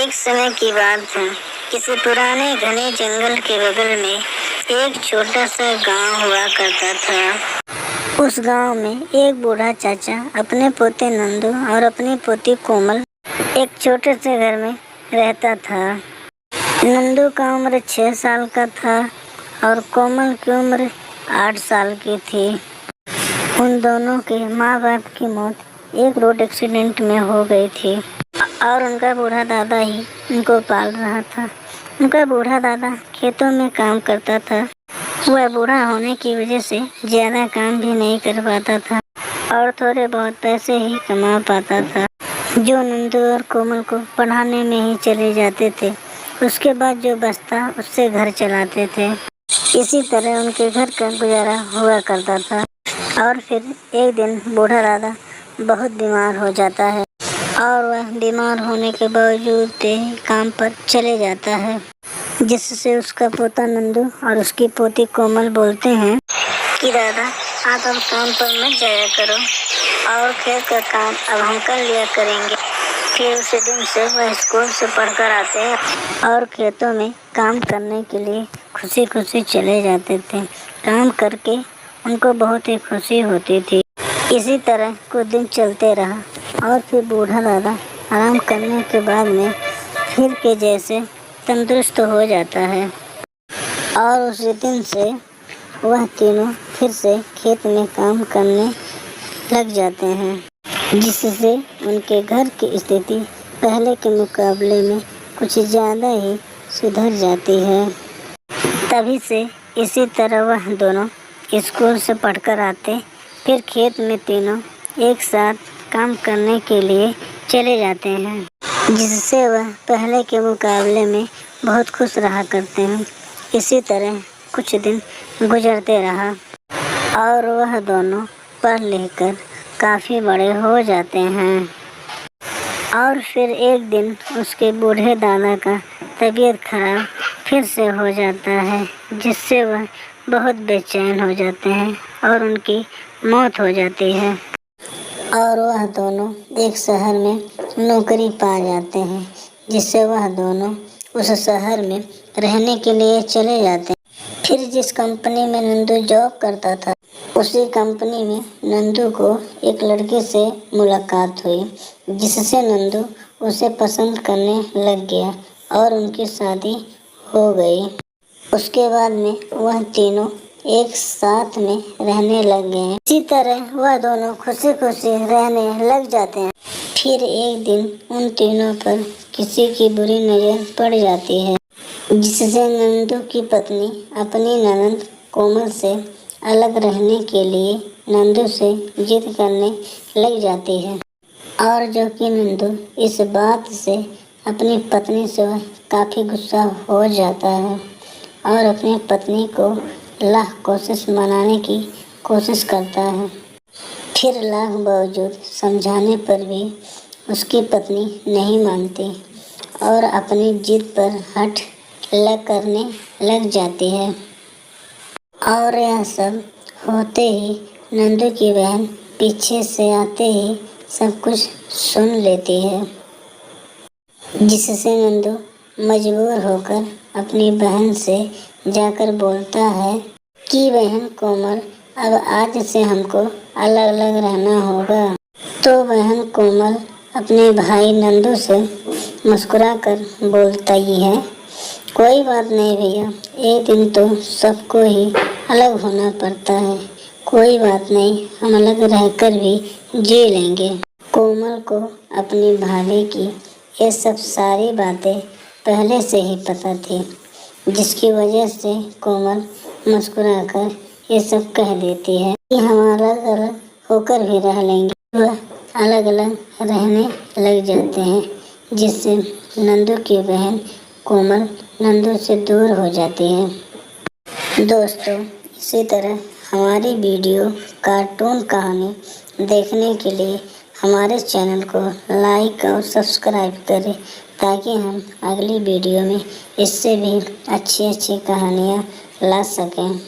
एक समय की बात है। किसी पुराने घने जंगल के बगल में एक छोटा सा गांव हुआ करता था। उस गांव में एक बूढ़ा चाचा अपने पोते नंदू और अपनी पोती कोमल एक छोटे से घर में रहता था। नंदू का उम्र 6 साल का था और कोमल की उम्र 8 साल की थी। उन दोनों के माँ बाप की मौत एक रोड एक्सीडेंट में हो गई थी और उनका बूढ़ा दादा ही उनको पाल रहा था। उनका बूढ़ा दादा खेतों में काम करता था। वह बूढ़ा होने की वजह से ज़्यादा काम भी नहीं कर पाता था और थोड़े बहुत पैसे ही कमा पाता था, जो नंदू और कोमल को पढ़ाने में ही चले जाते थे। उसके बाद जो बचता उससे घर चलाते थे। इसी तरह उनके घर का गुजारा हुआ करता था। और फिर एक दिन बूढ़ा दादा बहुत बीमार हो जाता है और वह बीमार होने के बावजूद काम पर चले जाता है, जिससे उसका पोता नंदू और उसकी पोती कोमल बोलते हैं कि दादा आप अब काम पर मत जाया करो और खेत का काम अब हम कर लिया करेंगे। फिर उसी दिन से वह स्कूल से पढ़कर आते हैं और खेतों में काम करने के लिए खुशी खुशी चले जाते थे। काम करके उनको बहुत ही खुशी होती थी। इसी तरह कुछ दिन चलते रहा और फिर बूढ़ा दादा आराम करने के बाद में फिर के जैसे तंदुरुस्त हो जाता है और उसी दिन से वह तीनों फिर से खेत में काम करने लग जाते हैं, जिससे उनके घर की स्थिति पहले के मुकाबले में कुछ ज़्यादा ही सुधर जाती है। तभी से इसी तरह वह दोनों स्कूल से पढ़कर आते, फिर खेत में तीनों एक साथ काम करने के लिए चले जाते हैं, जिससे वह पहले के मुकाबले में बहुत खुश रहा करते हैं। इसी तरह कुछ दिन गुजरते रहा और वह दोनों पढ़ लिख कर काफ़ी बड़े हो जाते हैं। और फिर एक दिन उसके बूढ़े दादा का तबीयत खराब फिर से हो जाता है, जिससे वह बहुत बेचैन हो जाते हैं और उनकी मौत हो जाती है और वह दोनों एक शहर में नौकरी पा जाते हैं, जिससे वह दोनों उस शहर में रहने के लिए चले जाते हैं। फिर जिस कंपनी में नंदू जॉब करता था, उसी कंपनी में नंदू को एक लड़के से मुलाकात हुई, जिससे नंदू उसे पसंद करने लग गया और उनकी शादी हो गई। उसके बाद में वह तीनों एक साथ में रहने लग गए। इसी तरह वह दोनों खुशी खुशी रहने लग जाते हैं। फिर एक दिन उन तीनों पर किसी की बुरी नज़र पड़ जाती है, जिससे नंदू की पत्नी अपनी ननद कोमल से अलग रहने के लिए नंदू से जिद करने लग जाती है और जो कि नंदू इस बात से अपनी पत्नी से काफ़ी गुस्सा हो जाता है और अपनी पत्नी को लाख कोशिश मनाने की कोशिश करता है। फिर लाख बावजूद समझाने पर भी उसकी पत्नी नहीं मानती और अपनी जिद पर हठ करने लग जाती है। और यह सब होते ही नंदू की बहन पीछे से आते ही सब कुछ सुन लेती है, जिससे नंदू मजबूर होकर अपनी बहन से जाकर बोलता है कि बहन कोमल अब आज से हमको अलग अलग रहना होगा। तो बहन कोमल अपने भाई नंदू से मुस्कुरा कर बोलता ही है, कोई बात नहीं भैया, एक दिन तो सबको ही अलग होना पड़ता है, कोई बात नहीं, हम अलग रहकर भी जी लेंगे। कोमल को अपनी भाभी की ये सब सारी बातें पहले से ही पता थी, जिसकी वजह से कोमल मुस्कुराकर ये सब कह देती है कि हम अलग अलग होकर भी रह लेंगे। वह अलग अलग रहने लग जाते हैं, जिससे नंदू की बहन कोमल नंदू से दूर हो जाती है। दोस्तों, इसी तरह हमारी वीडियो कार्टून कहानी देखने के लिए हमारे चैनल को लाइक और सब्सक्राइब करें, ताकि हम अगली वीडियो में इससे भी अच्छी अच्छी कहानियाँ ला सकें।